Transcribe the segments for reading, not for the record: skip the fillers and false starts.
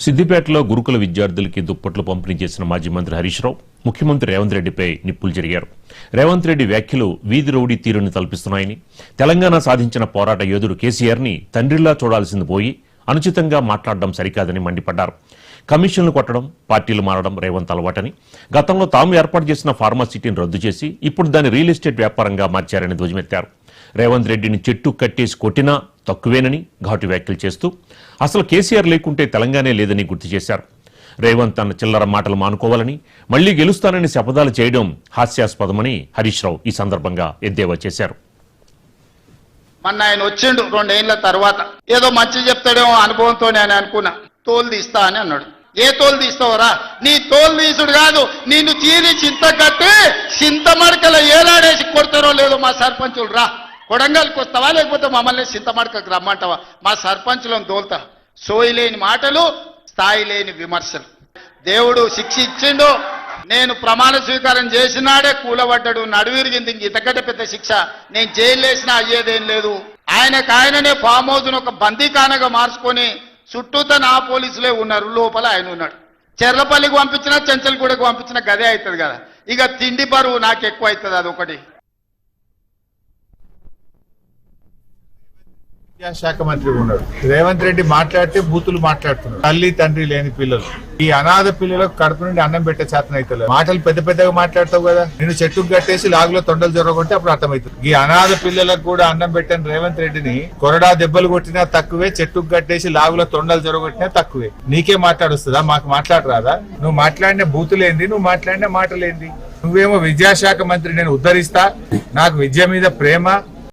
సిద్దిపేటలో గురుకుల విద్యార్థులకి దుప్పట్లు పంపిణీ చేసిన మాజీ మంత్రి హరీష్ రావు ముఖ్యమంత్రి రేవంత్ రెడ్డిపై నిప్పులు జరిగారు. రేవంత్ రెడ్డి వ్యాఖ్యలు వీధి రౌడీ తీరుని తలపిస్తున్నాయని, తెలంగాణ సాధించిన పోరాట యోధుడు కేసీఆర్ని తండ్రిలా చూడాల్సింది పోయి అనుచితంగా మాట్లాడడం సరికాదని మండిపడ్డారు. కమిషన్లు కొట్టడం, పార్టీలు మారడం రేవంత్ అలవాటని, గతంలో తాము ఏర్పాటు చేసిన ఫార్మాసిటీని రద్దు చేసి ఇప్పుడు దాన్ని రియల్ ఎస్టేట్ వ్యాపారంగా మార్చారని ధ్వజమెత్తారు. రేవంత్ రెడ్డిని చెట్టు కట్టేసి కొట్టినా తక్కువేనని ఘాటు వ్యాఖ్యలు చేస్తూ అసలు కేసీఆర్ లేకుంటే తెలంగాణే లేదని గుర్తు చేశారు. రేవంత్ తన చిల్లర మాటలు మానుకోవాలని, మళ్లీ గెలుస్తానని శపథాలు చేయడం హాస్యాస్పదమని హరీష్ రావు ఈ సందర్భంగా ఎద్దేవా చేశారు. మొన్న ఆయన వచ్చిండు 2 ఏళ్ల తర్వాత, ఏదో మంచి చెప్తాడేమో అనుభవంతో నేను అనుకున్నా. తోలు తీస్తా అని అన్నాడు. ఏ తోలు తీస్తావరా? నీ తోలు తీసుడు కాదు, నిన్ను తీరి చింత కట్టి చింతమడకల ఏలాడేసి కొడతారో లేదో మా సర్పంచులు రా, కొడంగల్కి వస్తావా లేకపోతే మమ్మల్ని చింతమడకకు రమ్మంటావా? మా సర్పంచులను తోలుతా. సోయి మాటలు, స్థాయి లేని విమర్శలు. దేవుడు శిక్ష ఇచ్చిండు. నేను ప్రమాణ స్వీకారం చేసినాడే కూలబడ్డాడు, నడువిరిగింది. ఇంతకంటే పెద్ద శిక్ష నేను జైలు వేసినా అయ్యేదేం లేదు. ఆయననే ఫామ్ హౌస్ను ఒక బందీఖానగా మార్చుకొని చుట్టూతో నా పోలీసులే ఉన్నారు, లోపల ఆయన ఉన్నాడు. చెర్లపల్లికి పంపించినా చెంచల్గూడకు పంపించినా గదే అవుతుంది కదా. ఇక తిండి బరువు నాకు ఎక్కువ అవుతుంది, అదొకటి. విద్యాశాఖ మంత్రి ఉన్నాడు రేవంత్ రెడ్డి, మాట్లాడితే బూతులు మాట్లాడుతున్నాడు. తల్లి తండ్రి లేని పిల్లలు, ఈ అనాథ పిల్లలకు కడుపు నుండి అన్నం పెట్టే చేతన అవుతుంది. మాటలు పెద్ద పెద్దగా మాట్లాడతావు కదా, నేను చెట్టుకు కట్టేసి లాగులో తొండలు జరగకుంటే అప్పుడు అర్థమవుతుంది. ఈ అనాథ పిల్లలకు కూడా అన్నం పెట్టని రేవంత్ రెడ్డిని కొరడా దెబ్బలు కొట్టినా తక్కువే, చెట్టుకు కట్టేసి లాగులో తొండలు జరగొట్టినా తక్కువే. నీకే మాట్లాడొస్తుందా? మాకు మాట్లాడరాదా? నువ్వు మాట్లాడిన బూతులేంది, నువ్వు మాట్లాడిన మాటలేంది? నువ్వేమో విద్యాశాఖ మంత్రి, నేను ఉద్ధరిస్తా, నాకు విద్య మీద ప్రేమ,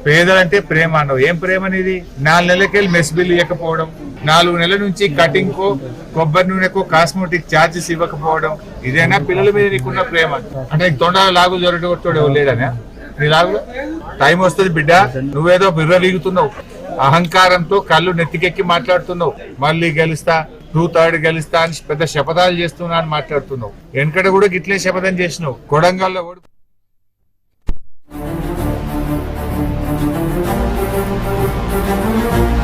పేదలంటే ప్రేమ అన్నావు. ఏం ప్రేమ అనేది? 4 నెలలకెళ్ళి మెస్ బిల్ ఇవ్వకపోవడం, 4 నెలల నుంచి కటింగ్ కో కొబ్బరి నూనెకో కాస్మెటిక్ ఛార్జెస్ ఇవ్వకపోవడం, ఇదేనా పిల్లల మీద నీకున్న ప్రేమ? అంటే తొండ లాగులు జరగొట్టాడు లేదనా? నీ లాగులో టైం వస్తుంది బిడ్డ. నువ్వేదో బిర్రలీగుతున్నావు, అహంకారంతో కళ్ళు నెత్తికెక్కి మాట్లాడుతున్నావు. మళ్ళీ గెలుస్తా, 2/3 గెలుస్తా అని పెద్ద శపథాలు చేస్తున్నా అని మాట్లాడుతున్నావు. వెనకడ కూడా గిట్లే శపథం చేసినావు. కొడంగల్లో